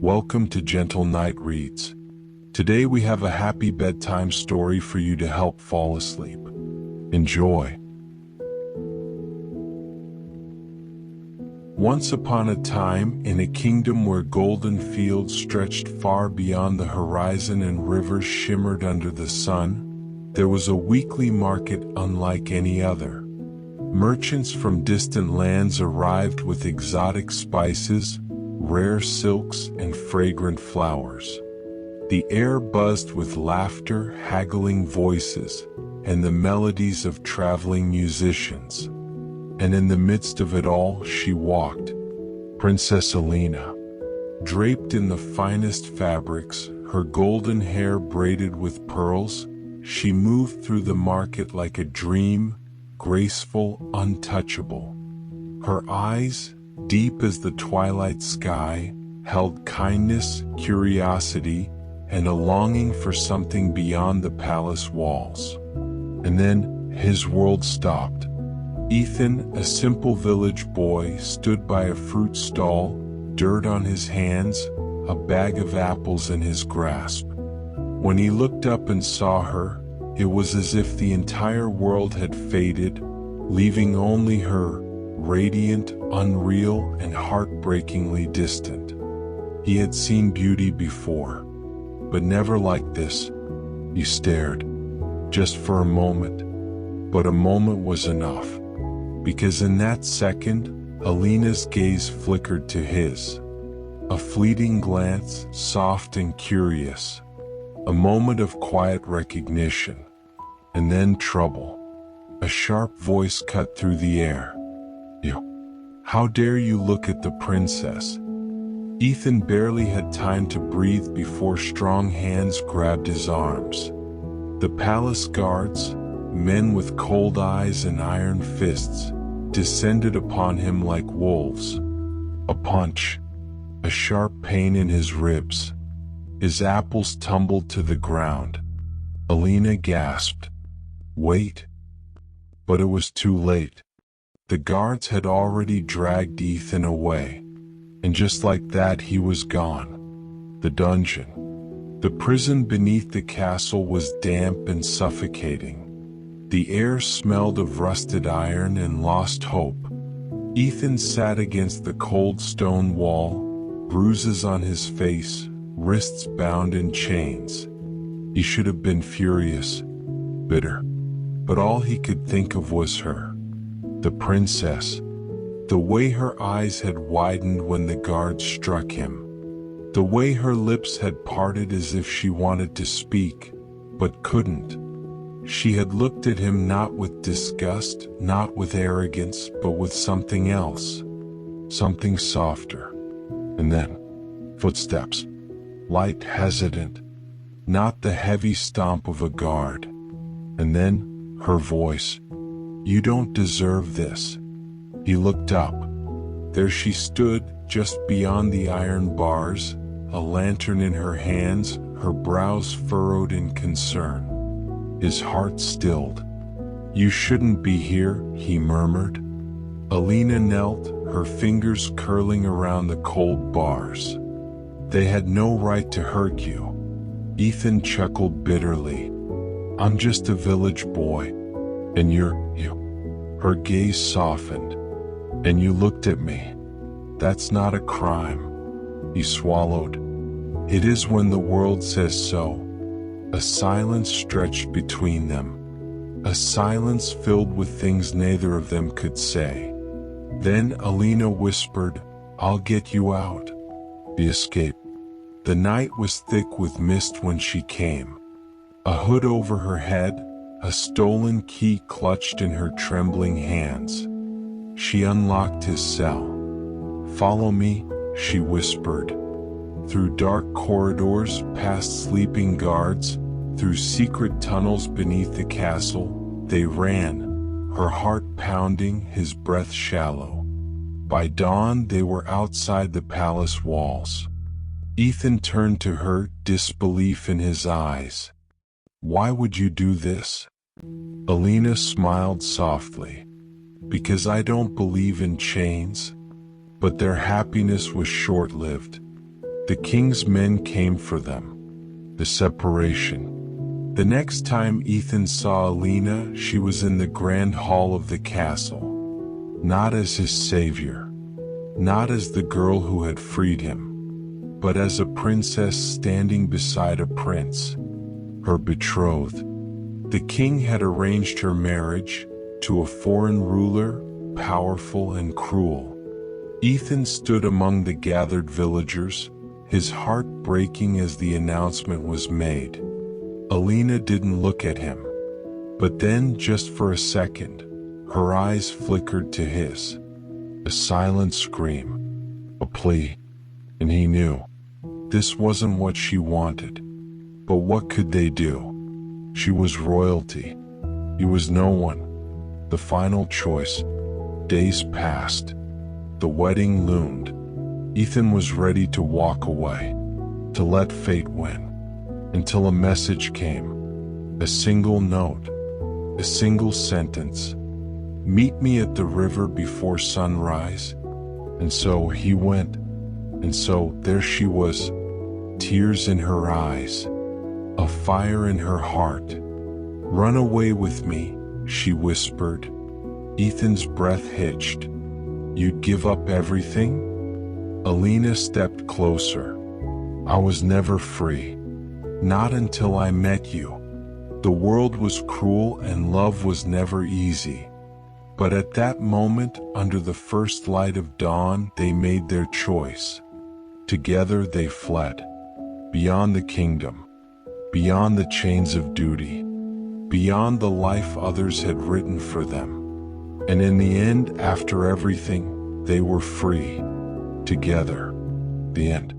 Welcome to Gentle Night Reads. Today we have a happy bedtime story for you to help fall asleep. Enjoy. Once upon a time, in a kingdom where golden fields stretched far beyond the horizon and rivers shimmered under the sun, there was a weekly market unlike any other. Merchants from distant lands arrived with exotic spices, rare silks, and fragrant flowers. The air buzzed with laughter, haggling voices, and the melodies of traveling musicians. And in the midst of it all, she walked, Princess Alina. Draped in the finest fabrics, her golden hair braided with pearls, she moved through the market like a dream, graceful, untouchable. Her eyes, deep as the twilight sky, held kindness, curiosity, and a longing for something beyond the palace walls. And then his world stopped. Ethan, a simple village boy, stood by a fruit stall, dirt on his hands, a bag of apples in his grasp. When he looked up and saw her, it was as if the entire world had faded, leaving only her, radiant, unreal, and heartbreakingly distant. He had seen beauty before, but never like this. He stared, just for a moment, but a moment was enough, because in that second, Alina's gaze flickered to his. A fleeting glance, soft and curious, a moment of quiet recognition, and then trouble. A sharp voice cut through the air. "You, how dare you look at the princess?" Ethan barely had time to breathe before strong hands grabbed his arms. The palace guards, men with cold eyes and iron fists, descended upon him like wolves. A punch, a sharp pain in his ribs. His apples tumbled to the ground. Alina gasped, "Wait." But it was too late. The guards had already dragged Ethan away, and just like that he was gone. The dungeon, the prison beneath the castle, was damp and suffocating. The air smelled of rusted iron and lost hope. Ethan sat against the cold stone wall, bruises on his face, wrists bound in chains. He should have been furious, bitter, but all he could think of was her. The princess. The way her eyes had widened when the guards struck him. The way her lips had parted as if she wanted to speak, but couldn't. She had looked at him not with disgust, not with arrogance, but with something else. Something softer. And then, footsteps. Light, hesitant. Not the heavy stomp of a guard. And then, her voice. "You don't deserve this." He looked up. There she stood, just beyond the iron bars, a lantern in her hands, her brows furrowed in concern. His heart stilled. "You shouldn't be here," he murmured. Alina knelt, her fingers curling around the cold bars. "They had no right to hurt you." Ethan chuckled bitterly. "I'm just a village boy. And you." Her gaze softened. "And you looked at me. That's not a crime." He swallowed. "It is when the world says so." A silence stretched between them. A silence filled with things neither of them could say. Then Alina whispered, "I'll get you out." The escape. The night was thick with mist when she came. A hood over her head, a stolen key clutched in her trembling hands. She unlocked his cell. "Follow me," she whispered. Through dark corridors, past sleeping guards, through secret tunnels beneath the castle, they ran, her heart pounding, his breath shallow. By dawn they were outside the palace walls. Ethan turned to her, disbelief in his eyes. "Why would you do this?" Alina smiled softly. "Because I don't believe in chains." But their happiness was short-lived. The king's men came for them. The separation. The next time Ethan saw Alina, she was in the grand hall of the castle. Not as his savior. Not as the girl who had freed him. But as a princess standing beside a prince. Her betrothed. The king had arranged her marriage to a foreign ruler, powerful and cruel. Ethan stood among the gathered villagers, his heart breaking as the announcement was made. Alina didn't look at him. But then, just for a second, her eyes flickered to his. A silent scream. A plea. And he knew. This wasn't what she wanted. But what could they do? She was royalty. He was no one. The final choice. Days passed. The wedding loomed. Ethan was ready to walk away. To let fate win. Until a message came. A single note. A single sentence. Meet me at the river before sunrise. And so he went. And so there she was. Tears in her eyes. A fire in her heart. Run away with me, she whispered. Ethan's breath hitched. You'd give up everything? Alina stepped closer. I was never free. Not until I met you. The world was cruel and love was never easy. But at that moment, under the first light of dawn, they made their choice. Together they fled. Beyond the kingdom. Beyond the chains of duty. Beyond the life others had written for them. And in the end, after everything, they were free. Together. The end.